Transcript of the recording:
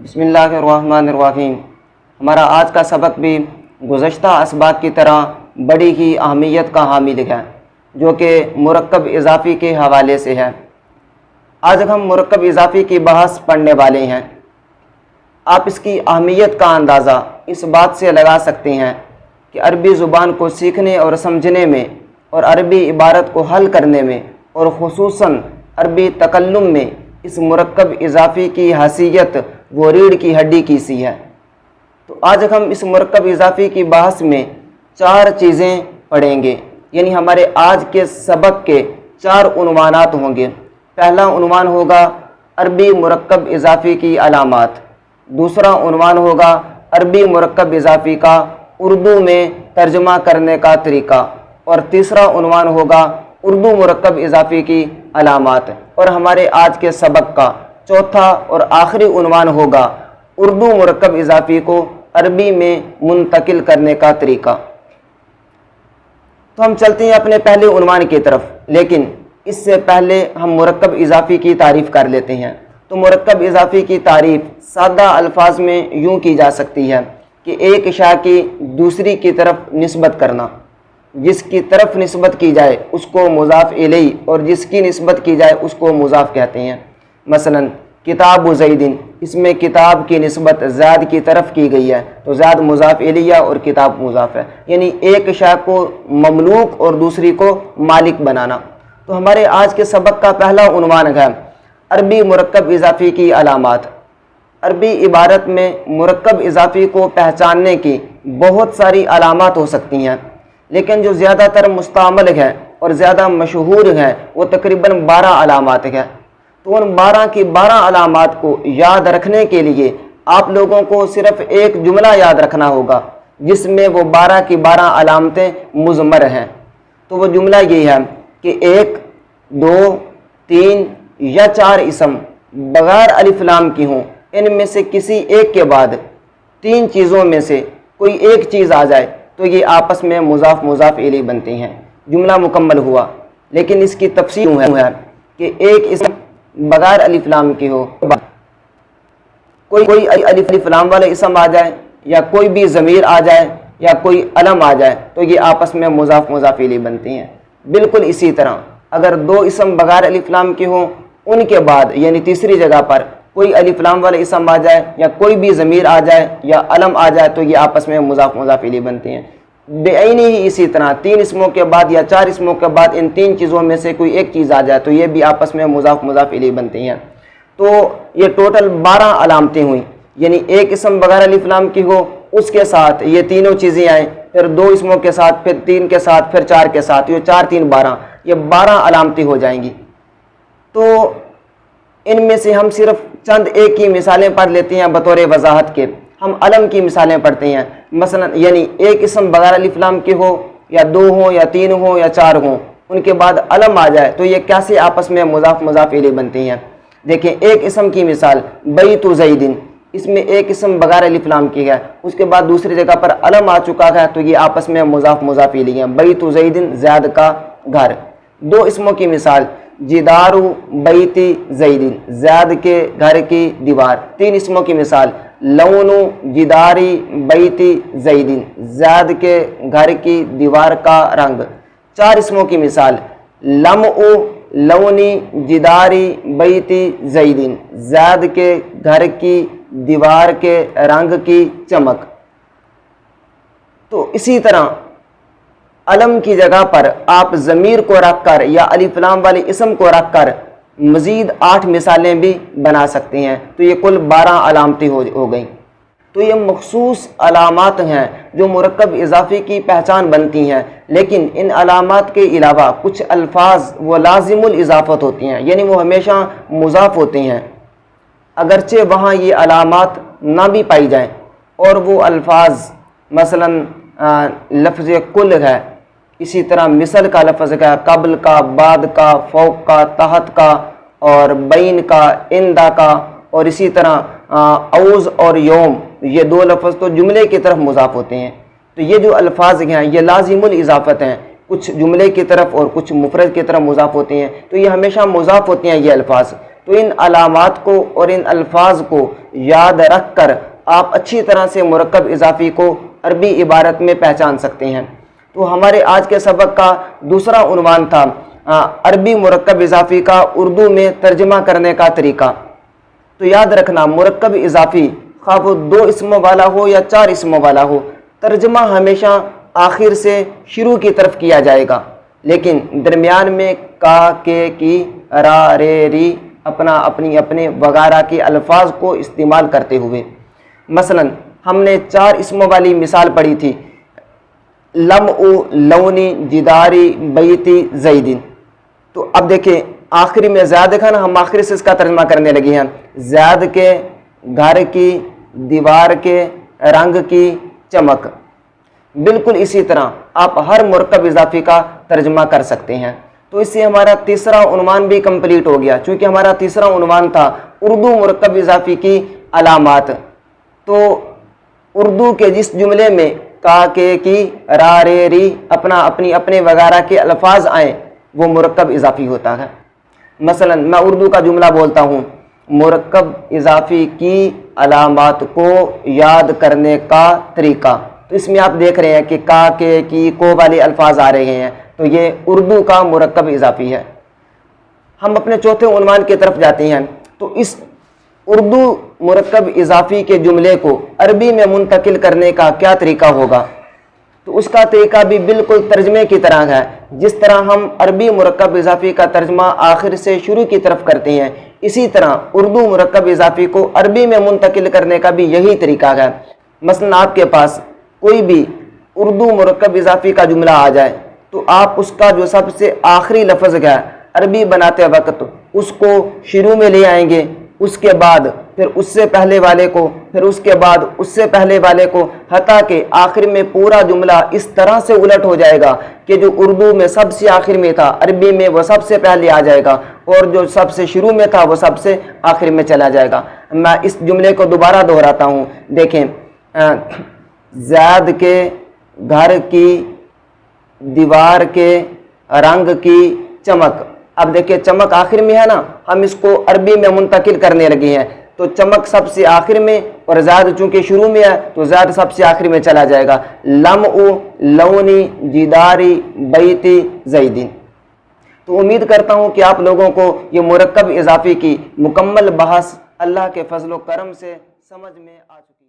بسم اللہ الرحمن الرحیم۔ ہمارا آج کا سبق بھی گزشتہ اسباق کی طرح بڑی ہی اہمیت کا حامل ہے، جو کہ مرکب اضافی کے حوالے سے ہے۔ آج ہم مرکب اضافی کی بحث پڑھنے والے ہیں۔ آپ اس کی اہمیت کا اندازہ اس بات سے لگا سکتے ہیں کہ عربی زبان کو سیکھنے اور سمجھنے میں اور عربی عبارت کو حل کرنے میں اور خصوصاً عربی تکلم میں اس مرکب اضافی کی حیثیت وہ ریڑھ کی ہڈی کی سی ہے۔ تو آج ہم اس مرکب اضافی کی بحث میں 4 چیزیں پڑھیں گے، یعنی ہمارے آج کے سبق کے 4 عنوانات ہوں گے۔ پہلا عنوان ہوگا عربی مرکب اضافی کی علامات، دوسرا عنوان ہوگا عربی مرکب اضافی کا اردو میں ترجمہ کرنے کا طریقہ، اور تیسرا عنوان ہوگا اردو مرکب اضافی کی علامات، اور ہمارے آج کے سبق کا چوتھا اور آخری عنوان ہوگا اردو مرکب اضافی کو عربی میں منتقل کرنے کا طریقہ۔ تو ہم چلتے ہیں اپنے پہلے عنوان کی طرف، لیکن اس سے پہلے ہم مرکب اضافی کی تعریف کر لیتے ہیں۔ تو مرکب اضافی کی تعریف سادہ الفاظ میں یوں کی جا سکتی ہے کہ ایک اشیاء کی دوسری کی طرف نسبت کرنا، جس کی طرف نسبت کی جائے اس کو مضاف الیہ اور جس کی نسبت کی جائے اس کو مضاف کہتے ہیں۔ مثلا کتاب زیدن، اس میں کتاب کی نسبت زید کی طرف کی گئی ہے، تو زید مضاف الیہ اور کتاب مضاف ہے، یعنی ایک اشیاء کو مملوک اور دوسری کو مالک بنانا۔ تو ہمارے آج کے سبق کا پہلا عنوان ہے عربی مرکب اضافی کی علامات۔ عربی عبارت میں مرکب اضافی کو پہچاننے کی بہت ساری علامات ہو سکتی ہیں، لیکن جو زیادہ تر مستعمل ہے اور زیادہ مشہور ہے وہ تقریباً 12 علامات ہیں۔ تو ان 12 کی 12 علامات کو یاد رکھنے کے لیے آپ لوگوں کو صرف ایک جملہ یاد رکھنا ہوگا جس میں وہ 12 کی 12 علامتیں مضمر ہیں۔ تو وہ جملہ یہ ہے کہ 1، 2، 3 یا 4 اسم بغیر الف لام کی ہوں، ان میں سے کسی ایک کے بعد 3 چیزوں میں سے کوئی ایک چیز آ جائے تو یہ آپس میں مضاف الیہ بنتے ہیں۔ جملہ مکمل ہوا، لیکن اس کی تفصیل ہے کہ ایک اسم بغیر الف لام کی ہو، کوئی الف لام والا اسم آ جائے یا کوئی بھی ضمیر آ جائے یا کوئی علم آ جائے تو یہ آپس میں مضاف الیہ بنتے ہیں۔ بالکل اسی طرح اگر 2 اسم بغیر الف لام کے ہوں، ان کے بعد یعنی تیسری جگہ پر کوئی الف لام والا اسم آ جائے یا کوئی بھی ضمیر آ جائے یا علم آ جائے تو یہ آپس میں مضاف الیہ بنتے ہیں۔ بعینی ہی اسی طرح 3 اسموں کے بعد یا 4 اسموں کے بعد ان 3 چیزوں میں سے کوئی ایک چیز آ جائے تو یہ بھی آپس میں مضاف الیہ بنتے ہیں۔ تو یہ ٹوٹل 12 علامتیں ہوئیں، یعنی ایک اسم بغیر الف لام کی ہو، اس کے ساتھ یہ تینوں چیزیں آئیں، پھر 2 اسموں کے ساتھ، پھر 3 کے ساتھ، پھر 4 کے ساتھ، یہ 4 3 12، یہ 12 علامتیں ہو جائیں گی۔ تو ان میں سے ہم صرف چند ایک کی مثالیں پڑھ لیتے ہیں بطور وضاحت کے۔ ہم علم کی مثالیں پڑھتے ہیں، مثلا یعنی ایک اسم بغیر الف لام کے ہو یا 2 ہوں یا 3 ہوں یا 4 ہوں، ان کے بعد علم آ جائے تو یہ کیسے آپس میں مضاف الیہ بنتے ہیں۔ دیکھیں ایک اسم کی مثال بیت زیدن، اس میں ایک اسم بغیر الف لام کی ہے، اس کے بعد دوسری جگہ پر علم آ چکا ہے تو یہ آپس میں مضاف الیہ ہیں۔ بیت زیدن، زید کا گھر۔ 2 اسموں کی مثال جدار بیت زیدن، زید کے گھر کی دیوار۔ 3 اسموں کی مثال لون جداری بیت زیدن، زید کے گھر کی دیوار کا رنگ۔ 4 اسموں کی مثال لمع لونی جداری بیت زیدن، زید کے گھر کی دیوار کے رنگ کی چمک۔ تو اسی طرح علم کی جگہ پر آپ ضمیر کو رکھ کر یا الف لام والے اسم کو رکھ کر مزید 8 مثالیں بھی بنا سکتے ہیں، تو یہ کل 12 علامتیں ہو گئیں۔ تو یہ مخصوص علامات ہیں جو مرکب اضافی کی پہچان بنتی ہیں، لیکن ان علامات کے علاوہ کچھ الفاظ وہ لازم الاضافت ہوتی ہیں، یعنی وہ ہمیشہ مضاف ہوتے ہیں، اگرچہ وہاں یہ علامات نہ بھی پائی جائیں۔ اور وہ الفاظ مثلا لفظ کل ہے، اسی طرح مثل کا لفظ ہے، قبل کا، بعد کا، فوق کا، تحت کا، اور بین کا، اندہ کا، اور اسی طرح اوز اور یوم، یہ 2 لفظ تو جملے کی طرف مضاف ہوتے ہیں۔ تو یہ جو الفاظ ہیں یہ لازم الاضافت ہیں، کچھ جملے کی طرف اور کچھ مفرد کی طرف مضاف ہوتے ہیں، تو یہ ہمیشہ مضاف ہوتے ہیں یہ الفاظ۔ تو ان علامات کو اور ان الفاظ کو یاد رکھ کر آپ اچھی طرح سے مرکب اضافی کو عربی عبارت میں پہچان سکتے ہیں۔ تو ہمارے آج کے سبق کا دوسرا عنوان تھا عربی مرکب اضافی کا اردو میں ترجمہ کرنے کا طریقہ۔ تو یاد رکھنا، مرکب اضافی خواہ وہ 2 اسموں والا ہو یا 4 اسموں والا ہو، ترجمہ ہمیشہ آخر سے شروع کی طرف کیا جائے گا، لیکن درمیان میں کا، کے، کی، را، رے، ری، اپنا، اپنی، اپنے وغیرہ کے الفاظ کو استعمال کرتے ہوئے۔ مثلا ہم نے 4 اسموں والی مثال پڑھی تھی، لمع، لونی، جداری، بیتی، زیدن۔ تو اب دیکھیں آخری میں زید کا نا، ہم آخری سے اس کا ترجمہ کرنے لگے ہیں، زید کے، گھر کی، دیوار کے، رنگ کی، چمک۔ بالکل اسی طرح آپ ہر مرکب اضافی کا ترجمہ کر سکتے ہیں۔ تو اس سے ہمارا تیسرا عنوان بھی کمپلیٹ ہو گیا، چونکہ ہمارا تیسرا عنوان تھا اردو مرکب اضافی کی علامات۔ تو اردو کے جس جملے میں کا، کے، کی، را، رے، ری، اپنا، اپنی، اپنے وغیرہ کے الفاظ آئیں وہ مرکب اضافی ہوتا ہے۔ مثلا میں اردو کا جملہ بولتا ہوں، مرکب اضافی کی علامات کو یاد کرنے کا طریقہ۔ تو اس میں آپ دیکھ رہے ہیں کہ کا، کے، کی، کو والے الفاظ آ رہے ہیں، تو یہ اردو کا مرکب اضافی ہے۔ ہم اپنے چوتھے عنوان کی طرف جاتے ہیں۔ تو اس اردو مرکب اضافی کے جملے کو عربی میں منتقل کرنے کا کیا طریقہ ہوگا؟ تو اس کا طریقہ بھی بالکل ترجمے کی طرح ہے۔ جس طرح ہم عربی مرکب اضافی کا ترجمہ آخر سے شروع کی طرف کرتے ہیں، اسی طرح اردو مرکب اضافی کو عربی میں منتقل کرنے کا بھی یہی طریقہ ہے۔ مثلا آپ کے پاس کوئی بھی اردو مرکب اضافی کا جملہ آ جائے تو آپ اس کا جو سب سے آخری لفظ ہے عربی بناتے وقت اس کو شروع میں لے آئیں گے، اس کے بعد پھر اس سے پہلے والے کو، پھر اس کے بعد اس سے پہلے والے کو، حتیٰ کہ آخر میں پورا جملہ اس طرح سے الٹ ہو جائے گا کہ جو اردو میں سب سے آخر میں تھا عربی میں وہ سب سے پہلے آ جائے گا، اور جو سب سے شروع میں تھا وہ سب سے آخر میں چلا جائے گا۔ میں اس جملے کو دوبارہ دہراتا ہوں، دیکھیں، زید کے، گھر کی، دیوار کے، رنگ کی، چمک۔ اب دیکھیں چمک آخر میں ہے نا، ہم اس کو عربی میں منتقل کرنے لگے ہیں، تو چمک سب سے آخر میں اور زید چونکہ شروع میں ہے تو زید سب سے آخر میں چلا جائے گا۔ لمع، لونی، جداری، بیتی، زیدن۔ تو امید کرتا ہوں کہ آپ لوگوں کو یہ مرکب اضافی کی مکمل بحث اللہ کے فضل و کرم سے سمجھ میں آ چکی ہے۔